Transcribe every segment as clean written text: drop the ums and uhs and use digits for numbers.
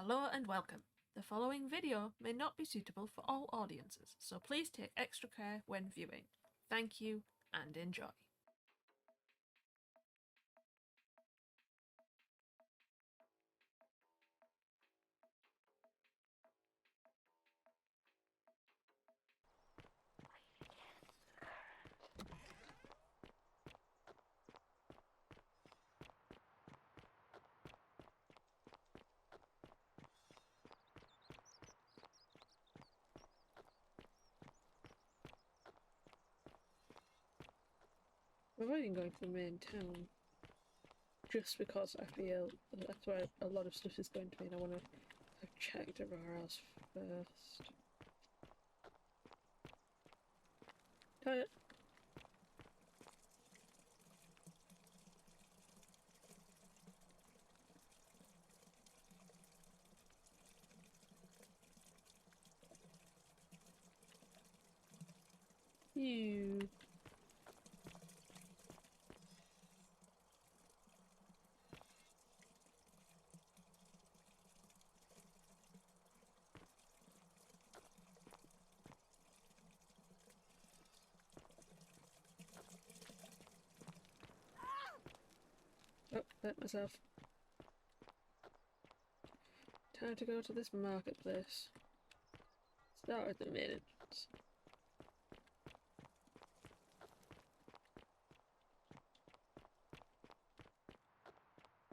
Hello and welcome. The following video may not be suitable for all audiences, so please take extra care when viewing. Thank you and enjoy. I'm avoiding going to the main town just because I feel that's where a lot of stuff is going to be, and I want to have checked everywhere else first. Toilet. You. Oh, hurt myself. Time to go to this marketplace. Start at the main entrance.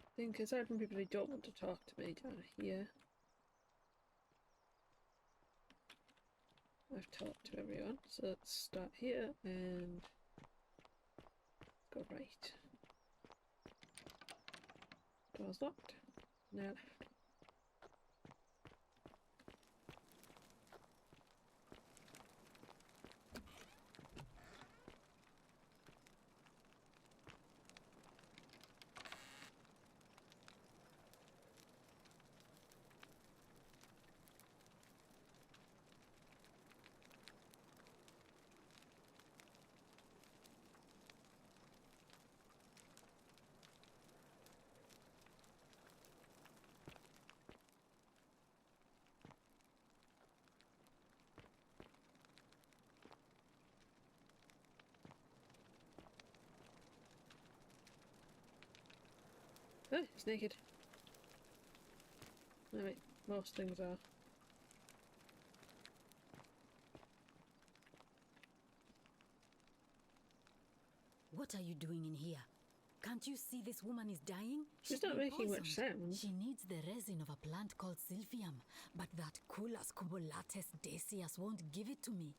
I think aside from people who don't want to talk to me down here, I've talked to everyone, so let's start here and go right. Door's locked. Now left. Oh, he's naked. Alright, most things are. What are you doing in here? Can't you see this woman is dying? She's not making poisoned. much sound. She needs the resin of a plant called silphium, but that Culus cubulatus decius won't give it to me.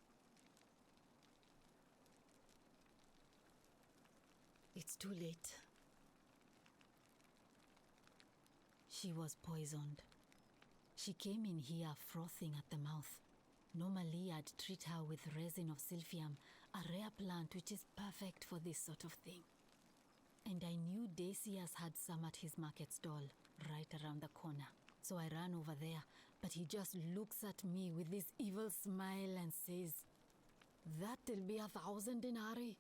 It's too late. She was poisoned. She came in here frothing at the mouth. Normally, I'd treat her with resin of silphium, a rare plant which is perfect for this sort of thing. And I knew Decius had some at his market stall, right around the corner. So I ran over there, but he just looks at me with this evil smile and says, "That'll be 1,000 denarii."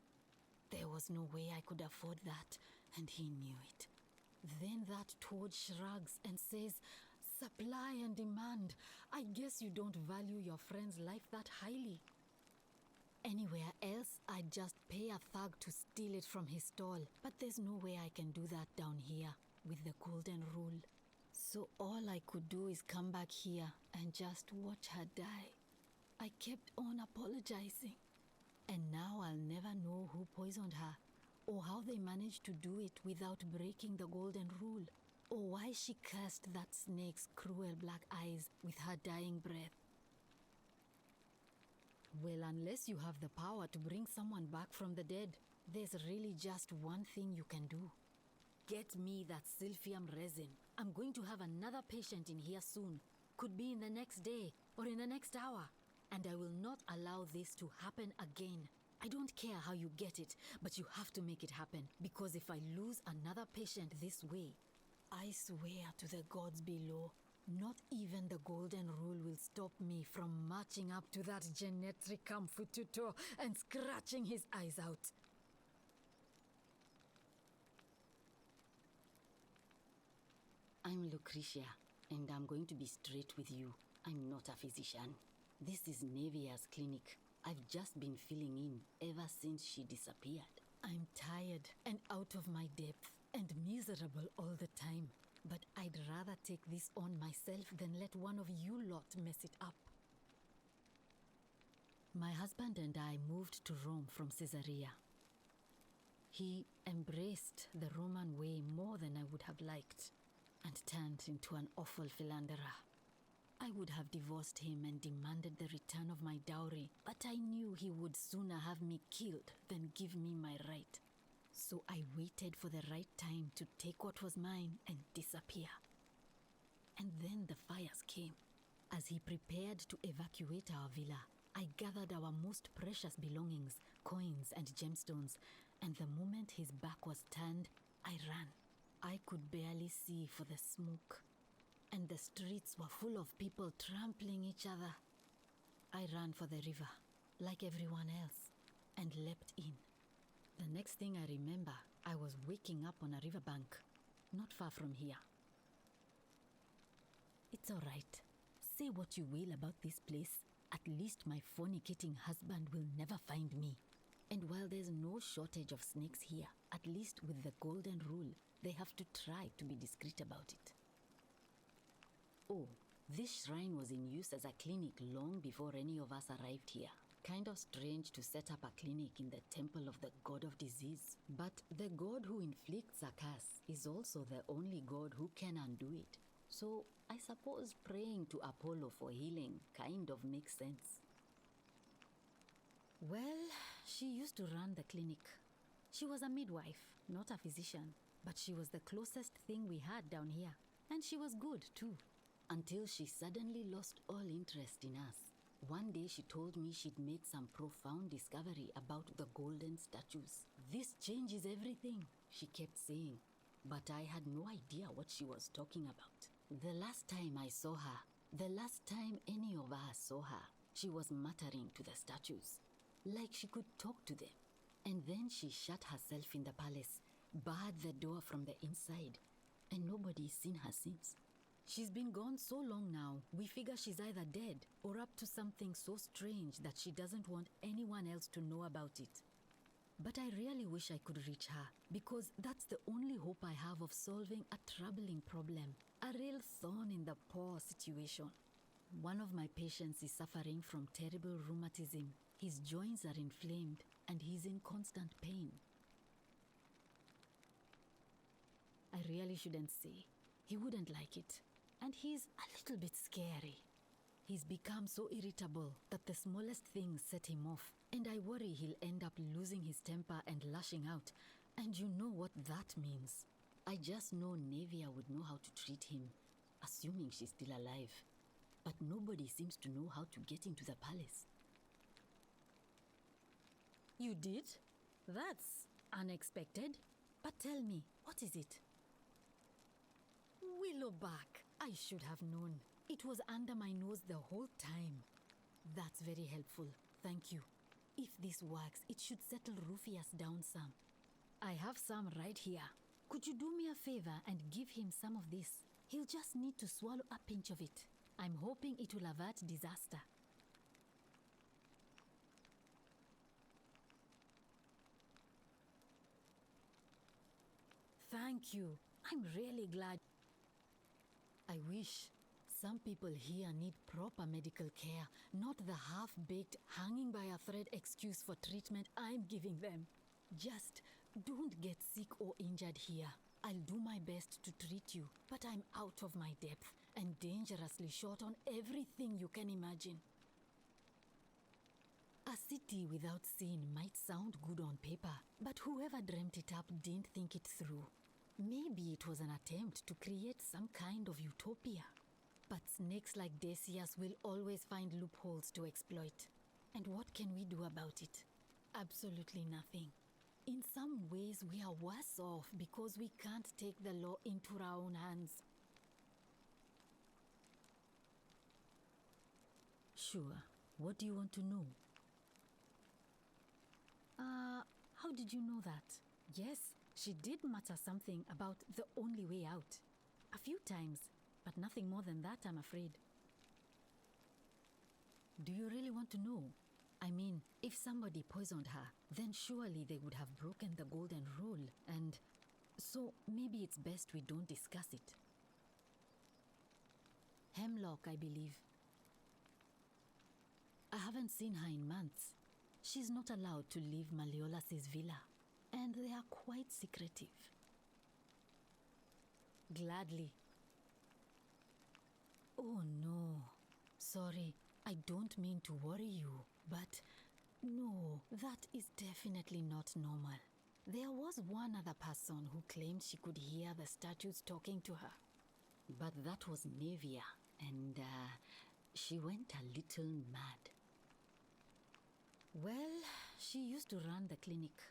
There was no way I could afford that, and he knew it. Then that toad shrugs and says, "Supply and demand. I guess you don't value your friend's life that highly." Anywhere else, I'd just pay a thug to steal it from his stall. But there's no way I can do that down here with the golden rule. So all I could do is come back here and just watch her die. I kept on apologizing. And now I'll never know who poisoned her, or how they managed to do it without breaking the golden rule, or why she cursed that snake's cruel black eyes with her dying breath. Well, unless you have the power to bring someone back from the dead, there's really just one thing you can do. Get me that silphium resin. I'm going to have another patient in here soon. Could be in the next day or in the next hour. And I will not allow this to happen again. I don't care how you get it, but you have to make it happen. Because if I lose another patient this way, I swear to the gods below, not even the golden rule will stop me from marching up to that genetricum fututo and scratching his eyes out. I'm Lucretia, And I'm going to be straight with you. I'm not a physician. This is Nevia's clinic. I've just been filling in ever since she disappeared. I'm tired and out of my depth and miserable all the time. But I'd rather take this on myself than let one of you lot mess it up. My husband and I moved to Rome from Caesarea. He embraced the Roman way more than I would have liked and turned into an awful philanderer. I would have divorced him and demanded the return of my dowry, but I knew he would sooner have me killed than give me my right. So I waited for the right time to take what was mine and disappear. And then the fires came. As he prepared to evacuate our villa, I gathered our most precious belongings, coins and gemstones, and the moment his back was turned, I ran. I could barely see for the smoke, and the streets were full of people trampling each other. I ran for the river, like everyone else, and leapt in. The next thing I remember, I was waking up on a riverbank, not far from here. It's all right. Say what you will about this place. At least my fornicating husband will never find me. And while there's no shortage of snakes here, at least with the golden rule, they have to try to be discreet about it. Oh, this shrine was in use as a clinic long before any of us arrived here. Kind of strange to set up a clinic in the temple of the god of disease. But the god who inflicts a curse is also the only god who can undo it. So I suppose praying to Apollo for healing kind of makes sense. Well, she used to run the clinic. She was a midwife, not a physician, but she was the closest thing we had down here. And she was good too, until she suddenly lost all interest in us. One day she told me she'd made some profound discovery about the golden statues. This changes everything, she kept saying. But I had no idea what she was talking about. The last time I saw her, the last time any of us saw her, she was muttering to the statues, like she could talk to them. And then she shut herself in the palace, barred the door from the inside, and nobody's seen her since. She's been gone so long now, we figure she's either dead or up to something so strange that she doesn't want anyone else to know about it. But I really wish I could reach her, because that's the only hope I have of solving a troubling problem, a real thorn in the paw situation. One of my patients is suffering from terrible rheumatism. His joints are inflamed and he's in constant pain. I really shouldn't say. He wouldn't like it. And he's a little bit scary. He's become so irritable that the smallest things set him off, and I worry he'll end up losing his temper and lashing out, and you know what that means. I just know Nevia would know how to treat him, assuming she's still alive. But nobody seems to know how to get into the palace. You did? That's unexpected. But tell me, what is it? Willowback. I should have known. It was under my nose the whole time. That's very helpful. Thank you. If this works, it should settle Rufius down some. I have some right here. Could you do me a favor and give him some of this? He'll just need to swallow a pinch of it. I'm hoping it will avert disaster. Thank you. I'm really glad. I wish. Some people here need proper medical care, not the half-baked, hanging by a thread excuse for treatment I'm giving them. Just don't get sick or injured here. I'll do my best to treat you, but I'm out of my depth and dangerously short on everything you can imagine. A city without sin might sound good on paper, but whoever dreamt it up didn't think it through. Maybe it was an attempt to create some kind of utopia. But snakes like Decius will always find loopholes to exploit. And what can we do about it? Absolutely nothing. In some ways, we are worse off because we can't take the law into our own hands. Sure. What do you want to know? How did you know that? Yes, she did mutter something about the only way out. A few times. but nothing more than that, I'm afraid. Do you really want to know? I mean, if somebody poisoned her, then surely they would have broken the golden rule, and so maybe it's best we don't discuss it. Hemlock, I believe. I haven't seen her in months. She's not allowed to leave Malleolas's villa, and they are quite secretive. Gladly. Oh no. Sorry, I don't mean to worry you, but no, that is definitely not normal. There was one other person who claimed she could hear the statues talking to her. But that was Nevia, and she went a little mad. Well, she used to run the clinic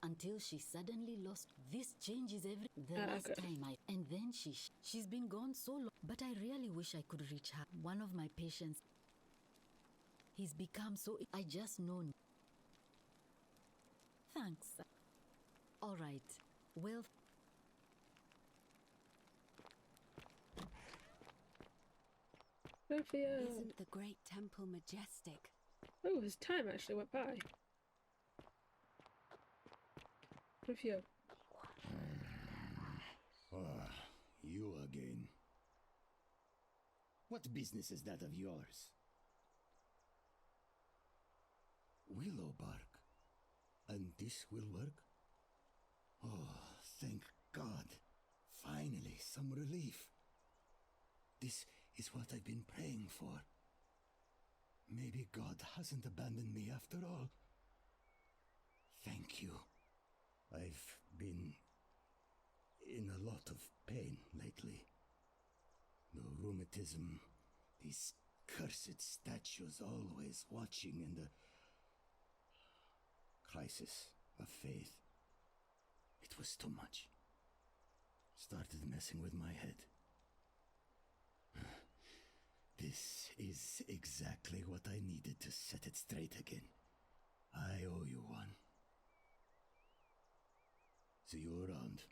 until she suddenly lost. This changes the last time and then she's been gone so long. But I really wish I could reach her. One of my patients, he's become so, I just know. Thanks. All right. Well, Sophia. Isn't the great temple majestic? Oh, his time actually went by. Sophia. Ah, you again. What business is that of yours? Willow bark. And this will work? Oh, thank God. Finally, some relief. This is what I've been praying for. Maybe God hasn't abandoned me after all. Thank you. I've been in a lot of pain lately. The rheumatism, these cursed statues always watching, and the crisis of faith. It was too much. Started messing with my head. This is exactly what I needed to set it straight again. I owe you one. See you around.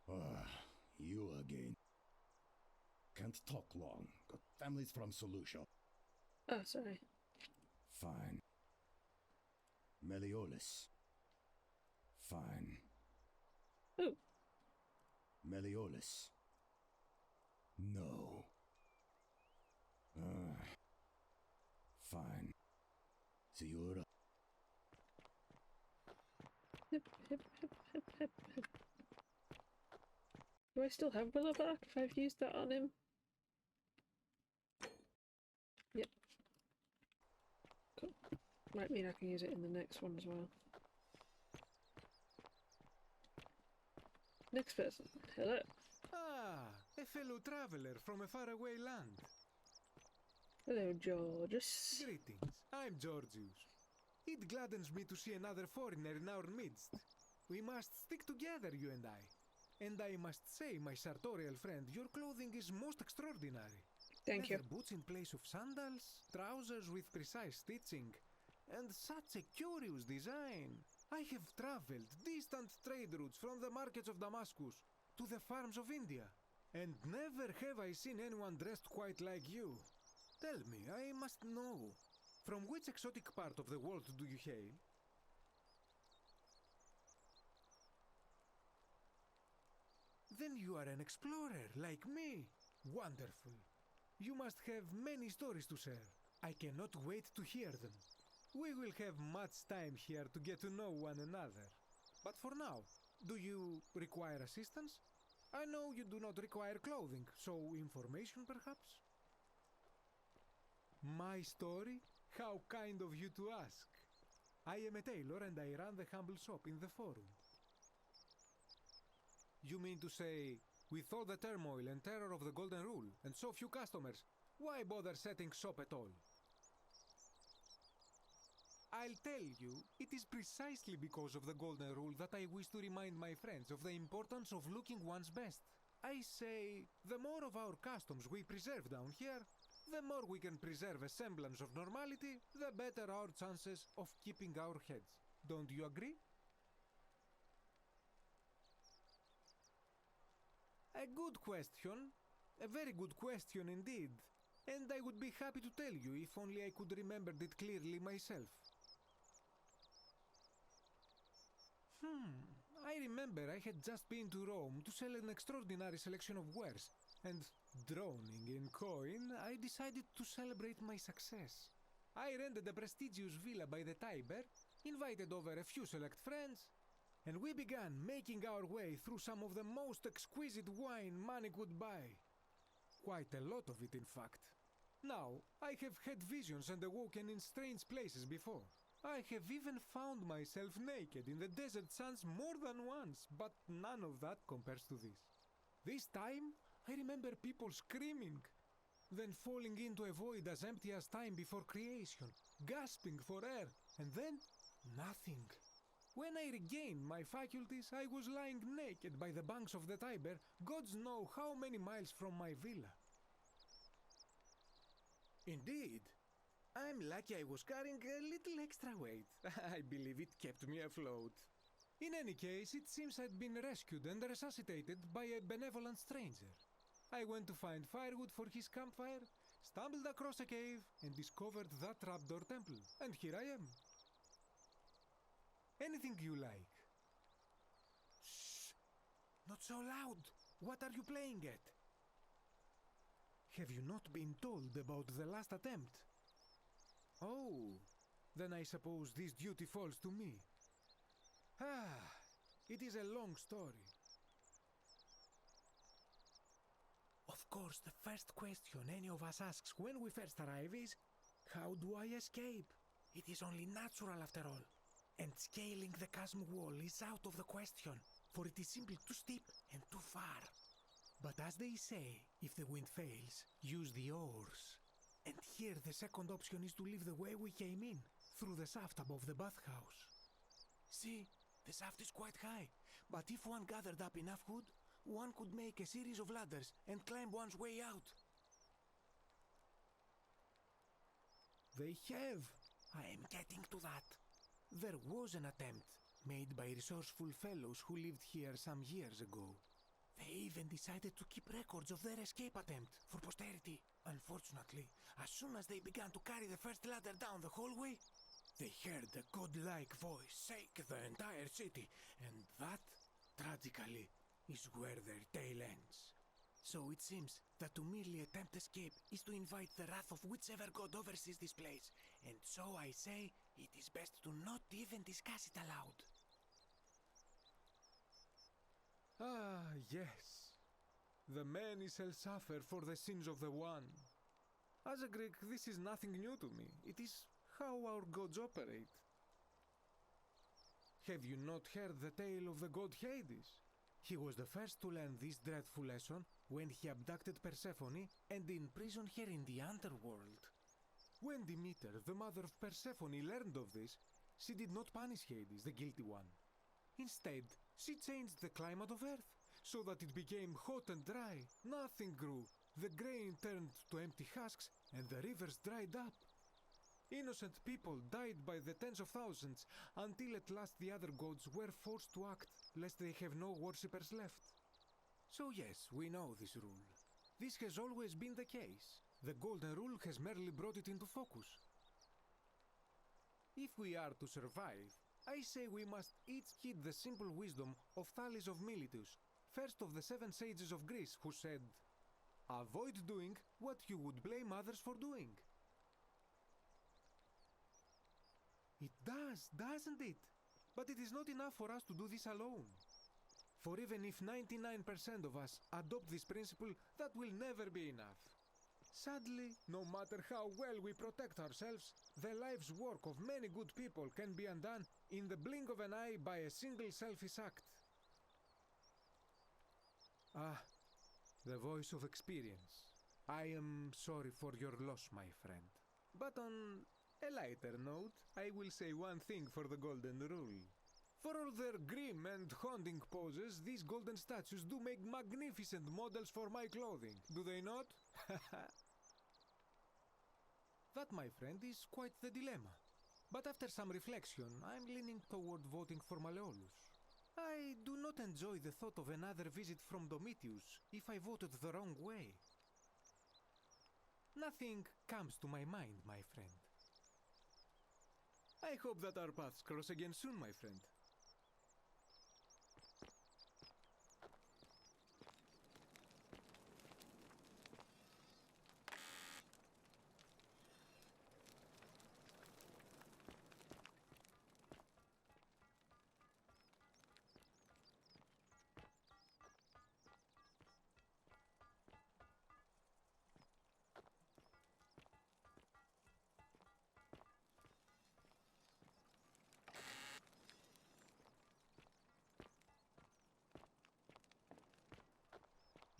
Ah, you again. Can't talk long. Got families from Solution. Oh, sorry. Fine. Meliodas. Fine. Oh. Meliodas. No. Fine. See you around. Hip, hip, hip, hip, hip, hip. Do I still have Willowbark if I've used that on him? Yep. Cool. Might mean I can use it in the next one as well. Next person. Hello. Ah, a fellow traveler from a faraway land. Hello, Georgius. Greetings, I'm Georgius. It gladdens me to see another foreigner in our midst. We must stick together, you and I. And I must say, my sartorial friend, your clothing is most extraordinary. Thank you. Leather boots in place of sandals, trousers with precise stitching, and such a curious design. I have traveled distant trade routes from the markets of Damascus to the farms of India, and never have I seen anyone dressed quite like you. Tell me, I must know, from which exotic part of the world do you hail? Then you are an explorer, like me. Wonderful. You must have many stories to share. I cannot wait to hear them. We will have much time here to get to know one another. But for now, do you require assistance? I know you do not require clothing, so information perhaps? My story? How kind of you to ask. I am a tailor and I run the humble shop in the forum. You mean to say, with all the turmoil and terror of the Golden Rule and so few customers, why bother setting shop at all? I'll tell you, it is precisely because of the Golden Rule that I wish to remind my friends of the importance of looking one's best. I say, the more of our customs we preserve down here, the more we can preserve a semblance of normality, the better our chances of keeping our heads. Don't you agree? A good question. A very good question indeed. And I would be happy to tell you if only I could remember it clearly myself. I remember I had just been to Rome to sell an extraordinary selection of wares, and drowning in coin, I decided to celebrate my success. I rented a prestigious villa by the Tiber, invited over a few select friends, and we began making our way through some of the most exquisite wine money could buy. Quite a lot of it, in fact. Now, I have had visions and awoken in strange places before. I have even found myself naked in the desert sands more than once, but none of that compares to this. This time, I remember people screaming, then falling into a void as empty as time before creation, gasping for air, and then nothing. When I regained my faculties, I was lying naked by the banks of the Tiber, gods know how many miles from my villa. Indeed. I'm lucky I was carrying a little extra weight. I believe it kept me afloat. In any case, it seems I'd been rescued and resuscitated by a benevolent stranger. I went to find firewood for his campfire, stumbled across a cave, and discovered that trapdoor temple. And here I am. Anything you like. Shh! Not so loud! What are you playing at? Have you not been told about the last attempt? Oh, then I suppose this duty falls to me. It is a long story. Of course, the first question any of us asks when we first arrive is, how do I escape? It is only natural after all. And scaling the chasm wall is out of the question, for it is simply too steep and too far. But as they say, if the wind fails, use the oars. And here the second option is to leave the way we came in, through the shaft above the bathhouse. See, the shaft is quite high, but if one gathered up enough wood, one could make a series of ladders and climb one's way out. They have. I am getting to that. There was an attempt made by resourceful fellows who lived here some years ago. They even decided to keep records of their escape attempt for posterity. Unfortunately, as soon as they began to carry the first ladder down the hallway, they heard a godlike voice shake the entire city, and that, tragically, is where their tale ends. So it seems that to merely attempt escape is to invite the wrath of whichever god oversees this place, and so I say it is best to not even discuss it aloud. Ah, yes. The many shall suffer for the sins of the one. As a Greek, this is nothing new to me. It is how our gods operate. Have you not heard the tale of the god Hades? He was the first to learn this dreadful lesson when he abducted Persephone and imprisoned her in the underworld. When Demeter, the mother of Persephone, learned of this, she did not punish Hades, the guilty one. Instead, she changed the climate of Earth so that it became hot and dry. Nothing grew. The grain turned to empty husks and the rivers dried up. Innocent people died by the tens of thousands until at last the other gods were forced to act lest they have no worshippers left. So yes, we know this rule. This has always been the case. The golden rule has merely brought it into focus. If we are to survive, I say we must each heed the simple wisdom of Thales of Miletus, first of the 7 sages of Greece, who said, "Avoid doing what you would blame others for doing." It does, doesn't it? But it is not enough for us to do this alone. For even if 99% of us adopt this principle, that will never be enough. Sadly, no matter how well we protect ourselves, the life's work of many good people can be undone in the blink of an eye by a single selfish act. Ah, the voice of experience. I am sorry for your loss, my friend. But on a lighter note, I will say one thing for the Golden Rule. For all their grim and haunting poses, these golden statues do make magnificent models for my clothing, do they not? That, my friend, is quite the dilemma. But after some reflection, I'm leaning toward voting for Malleolus. I do not enjoy the thought of another visit from Domitius if I voted the wrong way. Nothing comes to my mind, my friend. I hope that our paths cross again soon, my friend.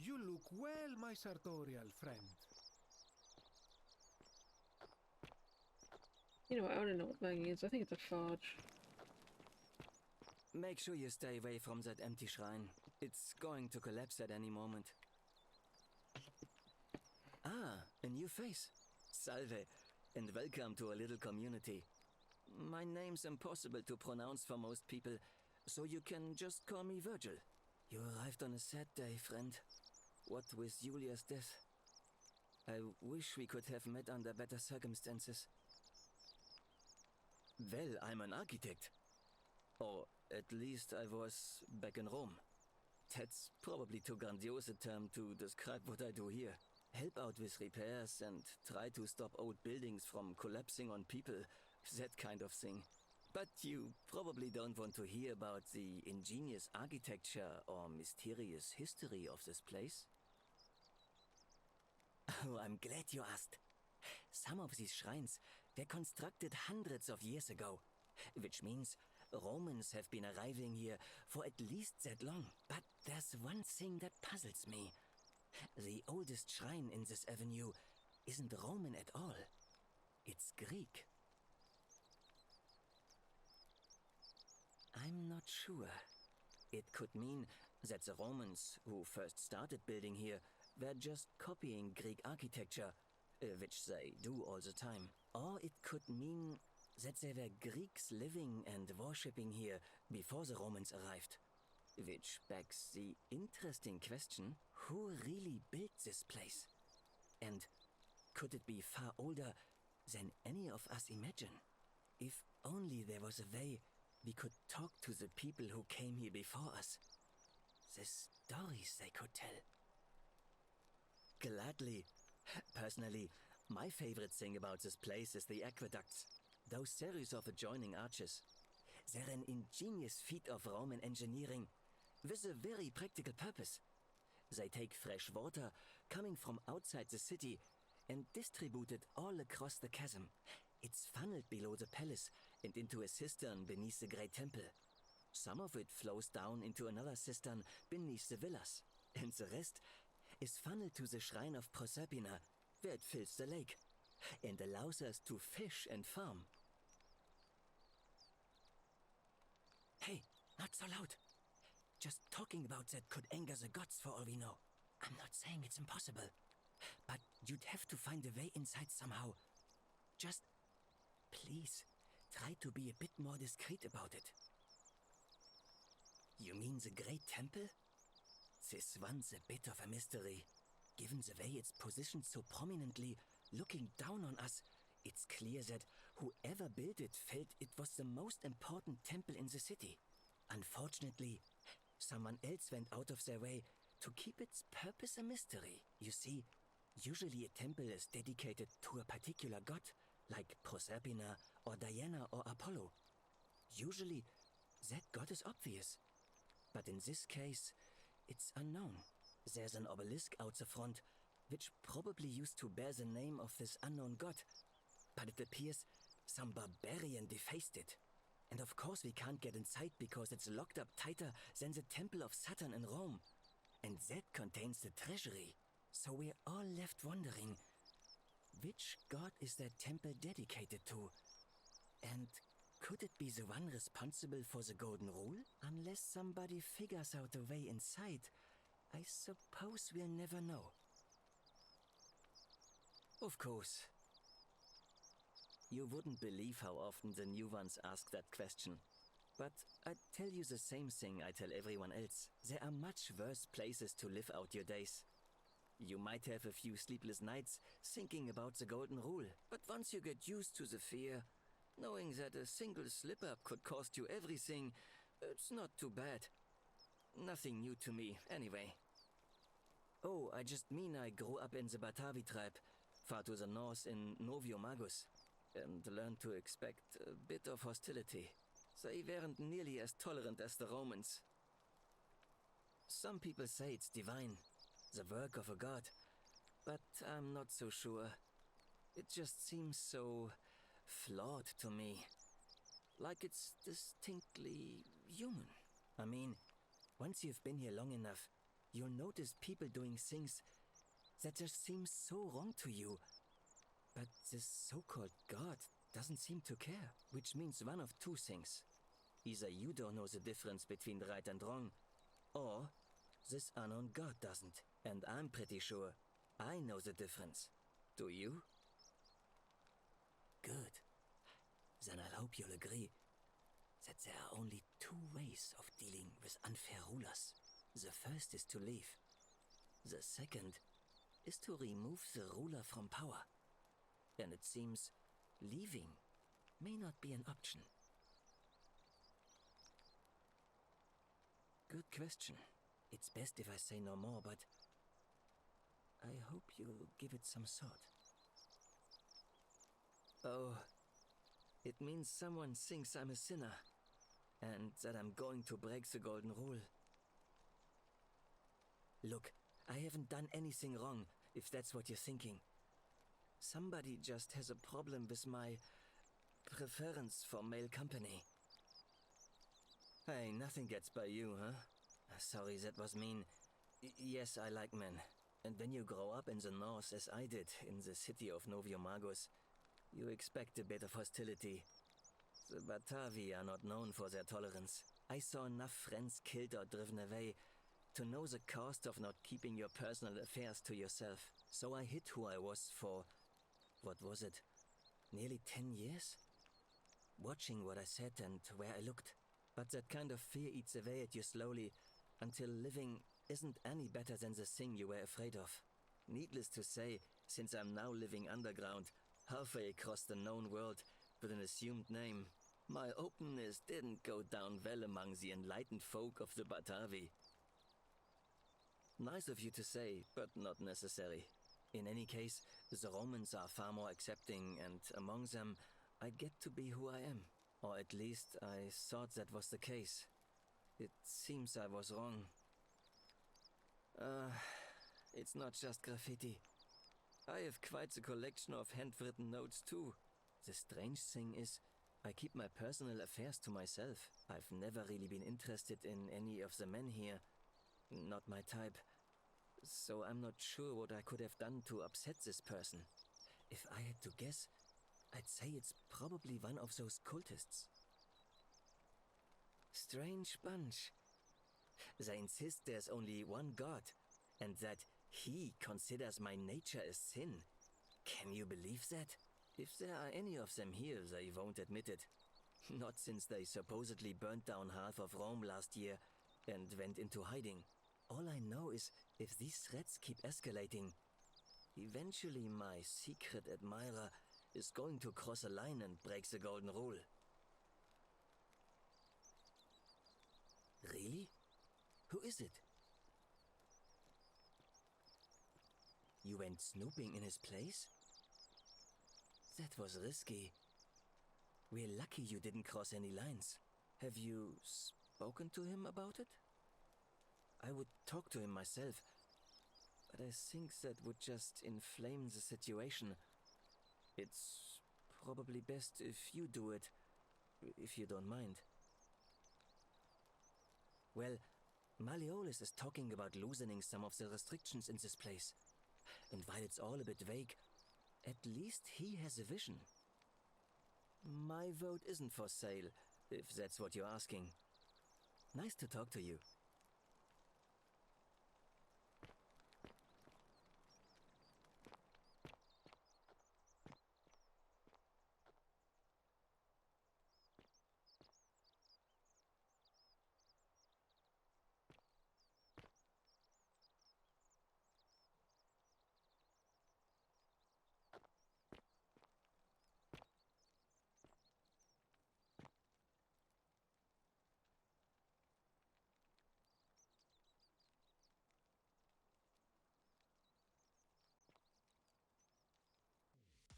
You look well, my sartorial friend. You know what, I want to know what banging is. I think it's a forge. Make sure you stay away from that empty shrine. It's going to collapse at any moment. Ah, a new face. Salve, and welcome to a little community. My name's impossible to pronounce for most people, so you can just call me Virgil. You arrived on a sad day, friend. What with Julia's death? I wish we could have met under better circumstances. Well, I'm an architect. Or at least I was back in Rome. That's probably too grandiose a term to describe what I do here. Help out with repairs and try to stop old buildings from collapsing on people, that kind of thing. But you probably don't want to hear about the ingenious architecture or mysterious history of this place. Oh, I'm glad you asked. Some of these shrines were constructed hundreds of years ago, which means Romans have been arriving here for at least that long. But there's one thing that puzzles me. The oldest shrine in this avenue isn't Roman at all. It's Greek. I'm not sure. It could mean that the Romans who first started building here were just copying Greek architecture, which they do all the time. Or it could mean that they were Greeks living and worshipping here before the Romans arrived. Which begs the interesting question, who really built this place? And could it be far older than any of us imagine? If only there was a way we could talk to the people who came here before us. The stories they could tell. Gladly. Personally, my favorite thing about this place is the aqueducts. Those series of adjoining arches. They're an ingenious feat of Roman engineering with a very practical purpose. They take fresh water coming from outside the city and distribute it all across the chasm. It's funneled below the palace and into a cistern beneath the great temple. Some of it flows down into another cistern beneath the villas, and the rest is funneled to the shrine of Proserpina, where it fills the lake and allows us to fish and farm. Hey, not so loud. Just talking about that could anger the gods for all we know. I'm not saying it's impossible, but you'd have to find a way inside somehow. Just, please, try to be a bit more discreet about it. You mean the Great Temple? This one's a bit of a mystery. Given the way it's positioned so prominently, looking down on us, it's clear that whoever built it felt it was the most important temple in the city. Unfortunately, someone else went out of their way to keep its purpose a mystery. You see, usually a temple is dedicated to a particular god, like Proserpina or Diana or Apollo. Usually, that god is obvious. But in this case, it's unknown. There's an obelisk out the front, which probably used to bear the name of this unknown god. But it appears some barbarian defaced it. And of course we can't get inside because it's locked up tighter than the Temple of Saturn in Rome. And that contains the treasury. So we're all left wondering, which god is that temple dedicated to? And could it be the one responsible for the Golden Rule? Unless somebody figures out a way inside, I suppose we'll never know. Of course. You wouldn't believe how often the new ones ask that question. But I tell you the same thing I tell everyone else. There are much worse places to live out your days. You might have a few sleepless nights thinking about the golden rule, but once you get used to the fear, knowing that a single slip-up could cost you everything, it's not too bad. Nothing new to me, anyway. Oh, I just mean I grew up in the Batavi tribe, far to the north in Noviomagus, and learned to expect a bit of hostility. They weren't nearly as tolerant as the Romans. Some people say it's divine, the work of a god, but I'm not so sure. It just seems so flawed to me. Like it's distinctly human. I mean, once you've been here long enough, you'll notice people doing things that just seem so wrong to you. But this so-called god doesn't seem to care, which means one of two things. Either you don't know the difference between right and wrong, or this unknown god doesn't. And I'm pretty sure I know the difference. Do you? Good. Then I hope you'll agree that there are only two ways of dealing with unfair rulers. The first is to leave. The second is to remove the ruler from power. And it seems leaving may not be an option. Good question. It's best if I say no more, but I hope you'll give it some thought. Oh, it means someone thinks I'm a sinner, and that I'm going to break the golden rule. Look, I haven't done anything wrong, if that's what you're thinking. Somebody just has a problem with my preference for male company. Hey, nothing gets by you, huh? Sorry, that was mean. Yes, I like men. And when you grow up in the north, as I did, in the city of Noviomagus, you expect a bit of hostility. The Batavi are not known for their tolerance. I saw enough friends killed or driven away to know the cost of not keeping your personal affairs to yourself. So I hid who I was for, what was it, nearly 10 years? Watching what I said and where I looked. But that kind of fear eats away at you slowly, until living isn't any better than the thing you were afraid of. Needless to say, since I'm now living underground, halfway across the known world, with an assumed name, my openness didn't go down well among the enlightened folk of the Batavi. Nice of you to say, but not necessary. In any case, the Romans are far more accepting, and among them, I get to be who I am. Or at least I thought that was the case. It seems I was wrong. It's not just graffiti. I have quite a collection of handwritten notes too. The strange thing is, I keep my personal affairs to myself. I've never really been interested in any of the men here. Not my type. So I'm not sure what I could have done to upset this person. If I had to guess, I'd say it's probably one of those cultists. Strange bunch. They insist there's only one god, and that he considers my nature a sin. Can you believe that? If there are any of them here, they won't admit it. Not since they supposedly burnt down half of Rome last year and went into hiding. All I know is, if these threats keep escalating, eventually my secret admirer is going to cross a line and break the golden rule. Really? Who is it? You went snooping in his place? That was risky. We're lucky you didn't cross any lines. Have you spoken to him about it? I would talk to him myself, but I think that would just inflame the situation. It's probably best if you do it, if you don't mind. Well, Malleolus is talking about loosening some of the restrictions in this place. And while it's all a bit vague, at least he has a vision. My vote isn't for sale, if that's what you're asking. Nice to talk to you.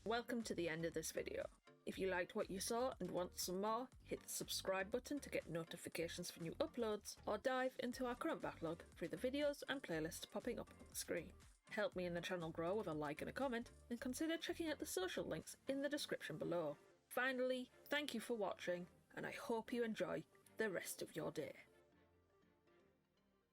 Welcome to the end of this video. If you liked what you saw and want some more, hit the subscribe button to get notifications for new uploads, or dive into our current backlog through the videos and playlists popping up on the screen. Help me and the channel grow with a like and a comment, and consider checking out the social links in the description below. Finally, thank you for watching, and I hope you enjoy the rest of your day.